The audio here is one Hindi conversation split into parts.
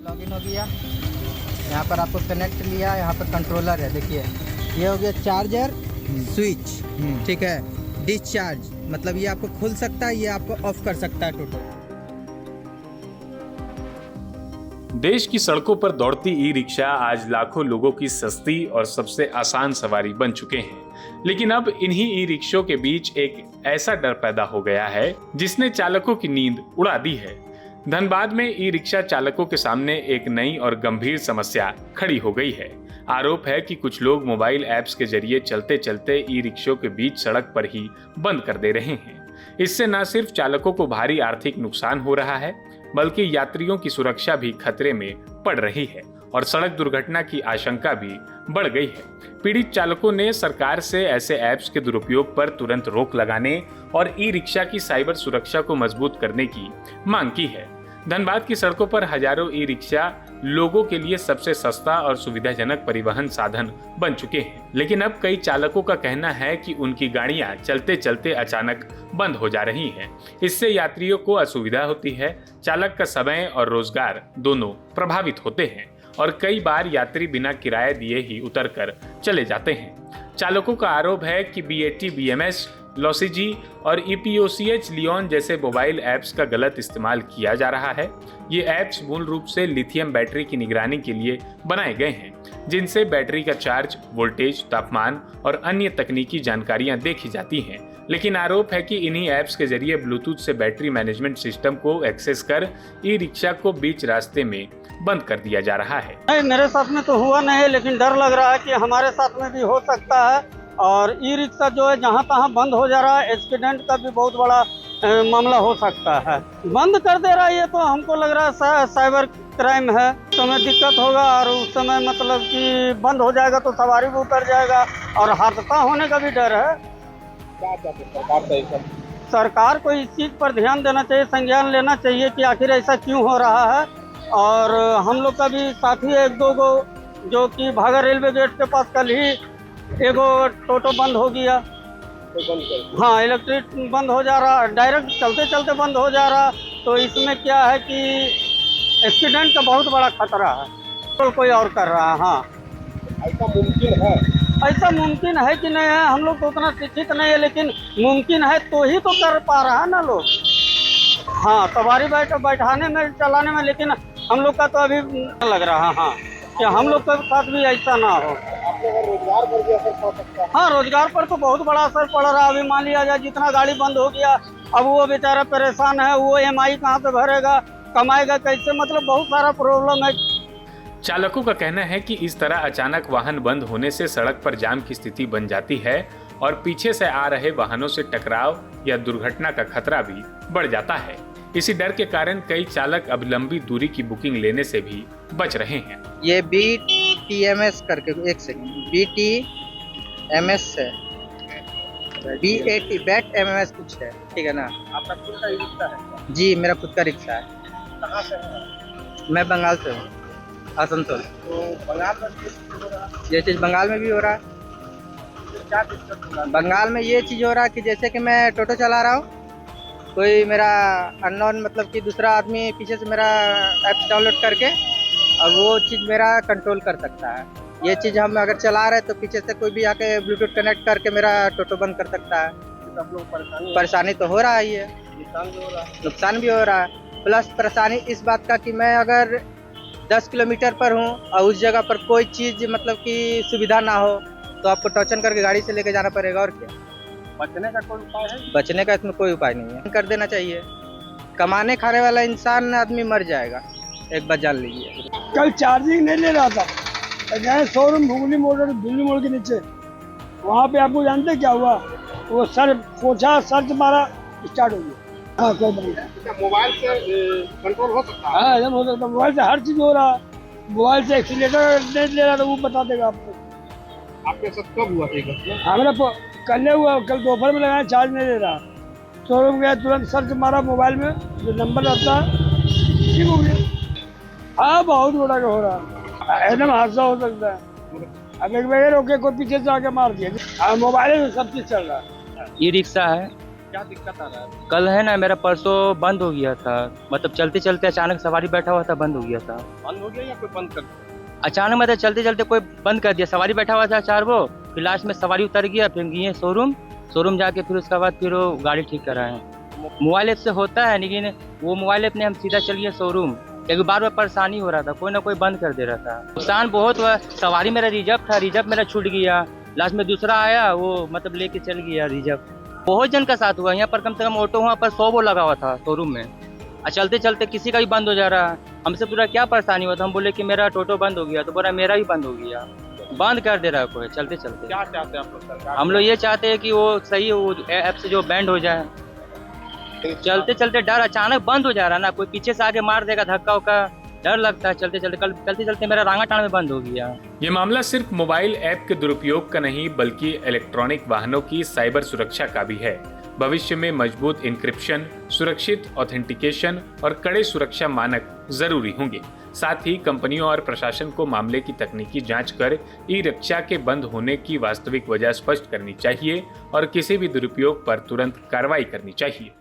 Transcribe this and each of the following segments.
लॉगिन हो गया। यहाँ पर आपको कनेक्ट लिया, यहाँ पर कंट्रोलर है, देखिए ये हो गया चार्जर स्विच, ठीक है। डिस्चार्ज मतलब ये आपको खुल सकता है, ये आपको ऑफ कर सकता है टोटो। देश की सड़कों पर दौड़ती ई रिक्शा आज लाखों लोगों की सस्ती और सबसे आसान सवारी बन चुके हैं। लेकिन अब इन्हीं ई रिक्शों के बीच एक ऐसा डर पैदा हो गया है जिसने चालकों की नींद उड़ा दी है। धनबाद में ई रिक्शा चालकों के सामने एक नई और गंभीर समस्या खड़ी हो गई है। आरोप है कि कुछ लोग मोबाइल ऐप्स के जरिए चलते चलते ई रिक्शों के बीच सड़क पर ही बंद कर दे रहे हैं। इससे न सिर्फ चालकों को भारी आर्थिक नुकसान हो रहा है, बल्कि यात्रियों की सुरक्षा भी खतरे में पड़ रही है और सड़क दुर्घटना की आशंका भी बढ़ गई है। पीड़ित चालकों ने सरकार से ऐसे ऐप्स के दुरुपयोग पर तुरंत रोक लगाने और ई रिक्शा की साइबर सुरक्षा को मजबूत करने की मांग की है। धनबाद की सड़कों पर हजारों ई रिक्शा लोगों के लिए सबसे सस्ता और सुविधाजनक परिवहन साधन बन चुके हैं, लेकिन अब कई चालकों का कहना है कि उनकी गाड़ियां चलते चलते अचानक बंद हो जा रही हैं। इससे यात्रियों को असुविधा होती है, चालक का समय और रोजगार दोनों प्रभावित होते हैं और कई बार यात्री बिना किराए दिए ही उतरकर चले जाते हैं। चालकों का आरोप है कि BAT BMS, लॉसिजी और EPOCH लियोन जैसे मोबाइल ऐप्स का गलत इस्तेमाल किया जा रहा है। ये ऐप्स मूल रूप से लिथियम बैटरी की निगरानी के लिए बनाए गए हैं, जिनसे बैटरी का चार्ज, वोल्टेज, तापमान और अन्य तकनीकी जानकारियां देखी जाती हैं। लेकिन आरोप है कि इन्हीं ऐप्स के जरिए ब्लूटूथ से बैटरी मैनेजमेंट सिस्टम को एक्सेस कर ई रिक्शा को बीच रास्ते में बंद कर दिया जा रहा है। नहीं, मेरे साथ में तो हुआ नहीं है, लेकिन डर लग रहा है कि हमारे साथ में भी हो सकता है। और ई रिक्शा जो है जहाँ तहाँ बंद हो जा रहा है, एक्सीडेंट का भी बहुत बड़ा मामला हो सकता है। बंद कर दे रहा है ये तो हमको लग रहा है साइबर क्राइम है। उस समय दिक्कत होगा और उस समय मतलब कि बंद हो जाएगा तो सवारी भी उतर जाएगा और हादसा होने का भी डर है। सरकार को इस चीज़ पर ध्यान देना चाहिए, संज्ञान लेना चाहिए कि आखिर ऐसा क्यों हो रहा है। और हम लोग का भी साथी एक दो गो जो कि भागा रेलवे गेट के पास कल ही एगो टोटो बंद हो गया। हाँ, इलेक्ट्रिक बंद हो जा रहा, डायरेक्ट चलते चलते बंद हो जा रहा। तो इसमें क्या है कि एक्सीडेंट का बहुत बड़ा खतरा है। तो कोई और कर रहा है। हाँ, ऐसा मुमकिन है? ऐसा मुमकिन है कि नहीं है, हम लोग तो उतना शिक्षित नहीं है, लेकिन मुमकिन है तो ही तो कर पा रहा है ना लोग। हाँ, सवारी बैठाने में, चलाने में, लेकिन हम लोग का तो अभी लग रहा है हाँ कि हम लोग के साथ भी ऐसा ना हो। रोजगार पर भी असर पड़ सकता है। हाँ, रोजगार पर तो बहुत बड़ा असर पड़ रहा है। अभी मान लिया जाए जितना गाड़ी बंद हो गया, अब वो बेचारा परेशान है, वो EMI कहाँ से भरेगा, कमाएगा कैसे, मतलब बहुत सारा प्रॉब्लम है। चालकों का कहना है कि इस तरह अचानक वाहन बंद होने से सड़क पर जाम की स्थिति बन जाती है और पीछे से आ रहे वाहनों से टकराव या दुर्घटना का खतरा भी बढ़ जाता है। इसी डर के कारण कई चालक अब लंबी दूरी की बुकिंग लेने से भी बच रहे हैं। ये BTMS करके, एक सेकंड, BTMS है, BAT MMS कुछ है, ठीक है ना? आपका खुद का रिक्शा है? जी, मेरा खुद का रिक्शा है। कहाँ से है? मैं बंगाल से हूँ, आसनसोल। तो बंगाल में हो रहा है? ये चीज़ बंगाल में भी हो रहा है। तो क्या दिक्कत हो रहा है? बंगाल में ये चीज़ हो रहा है कि जैसे कि मैं टोटो चला रहा हूँ, कोई मेरा अननोन मतलब कि दूसरा आदमी पीछे से मेरा ऐप डाउनलोड करके और वो चीज़ मेरा कंट्रोल कर सकता है। ये चीज़ हम अगर चला रहे तो पीछे से कोई भी आके ब्लूटूथ कनेक्ट करके मेरा टोटो बंद कर सकता है। सब लोग परेशानी तो हो रहा ही है, नुकसान भी हो रहा है। नुकसान भी हो रहा है। प्लस परेशानी इस बात का कि मैं अगर 10 किलोमीटर पर हूँ और उस जगह पर कोई चीज़ मतलब कि सुविधा ना हो तो आपको टॉर्चन करके गाड़ी से लेके जाना पड़ेगा। और क्या बचने का कोई उपाय है? बचने का इसमें कोई उपाय नहीं है, कर देना चाहिए। कमाने खाने वाला इंसान आदमी मर जाएगा, एक बात जान लीजिए। कल चार्जिंग नहीं ले रहा था, गए शोरूम भुगली मोड़ दिल्ली मोड़ के नीचे, वहाँ पे आपको जानते क्या हुआ, वो सर पोछा, सर्च मारा, स्टार्ट हो गया। हाँ, कोई नहीं। मोबाइल से कंट्रोल हो सकता है? हाँ, एकदम हो सकता है। मोबाइल से हर चीज़ हो रहा है। मोबाइल से एक्सीलेटर नहीं ले रहा था, वो बता देगा आपको। आपके साथ कब हुआ था? हमारा कल हुआ, कल दोपहर में लगाया, चार्ज नहीं ले रहा। शोरूम गया, तुरंत सर्च मारा मोबाइल में, जो नंबर रहता है, ठीक हो गया। हाँ, बहुत बड़ा हो रहा है, एकदम हादसा हो सकता है। अब एक बगैर रोके कोई पीछे से आके मार दिया। हाँ, मोबाइल में सब चीज़ चल रहा है। ई रिक्शा है, क्या दिक्कत आ रहा है? कल है ना मेरा परसों बंद हो गया था, मतलब चलते चलते अचानक सवारी बैठा हुआ था, बंद हो गया था। बंद हो गया या कोई बंद कर दिया? अचानक मतलब चलते चलते कोई बंद कर दिया, सवारी बैठा हुआ था चार वो, फिर लास्ट में सवारी उतर गया, फिर गए शोरूम जाके फिर उसके बाद फिर वो गाड़ी ठीक कराए। मोबाइल ऐप से होता है, लेकिन वो मोबाइल ऐप ने हम सीधा चल गया शोरूम, क्योंकि बार बार परेशानी हो रहा था, कोई ना कोई बंद कर दे रहा था। नुकसान बहुत हुआ, सवारी मेरा रिजर्व था, रिजर्व मेरा छूट गया, लास्ट में दूसरा आया वो मतलब लेके चल गया रिजर्व। बहुत जन का साथ हुआ, यहाँ पर कम से कम ऑटो वहाँ पर 100 वो लगा हुआ था शोरूम में, और चलते चलते किसी का भी बंद हो जा रहा है। हमसे पूरा क्या परेशानी हुआ था, हम बोले कि मेरा टोटो बंद हो गया, तो बोला मेरा भी बंद हो गया, बंद कर दे रहा है कोई चलते चलते। क्या चाहते हैं आप लोग सरकार? हम लोग ये चाहते हैं कि वो सही वो ऐप से जो बैंड हो जाए। चलते चलते डर, अचानक बंद हो जा रहा है ना, कोई पीछे से आके मार देगा धक्का उक्का, डर लगता है। चलते चलते मेरा रांगाटाण में बंद हो गया। ये मामला सिर्फ मोबाइल ऐप के दुरुपयोग का नहीं, बल्कि इलेक्ट्रॉनिक वाहनों की साइबर सुरक्षा का भी है। भविष्य में मजबूत इंक्रिप्शन, सुरक्षित ऑथेंटिकेशन और कड़े सुरक्षा मानक जरूरी होंगे। साथ ही कंपनियों और प्रशासन को मामले की तकनीकी जांच कर ई रिक्शा के बंद होने की वास्तविक वजह स्पष्ट करनी चाहिए और किसी भी दुरुपयोग पर तुरंत कार्रवाई करनी चाहिए।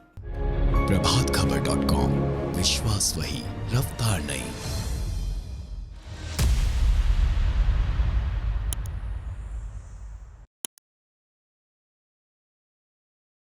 प्रभातखबर.com, विश्वास वही, रफ्तार नहीं।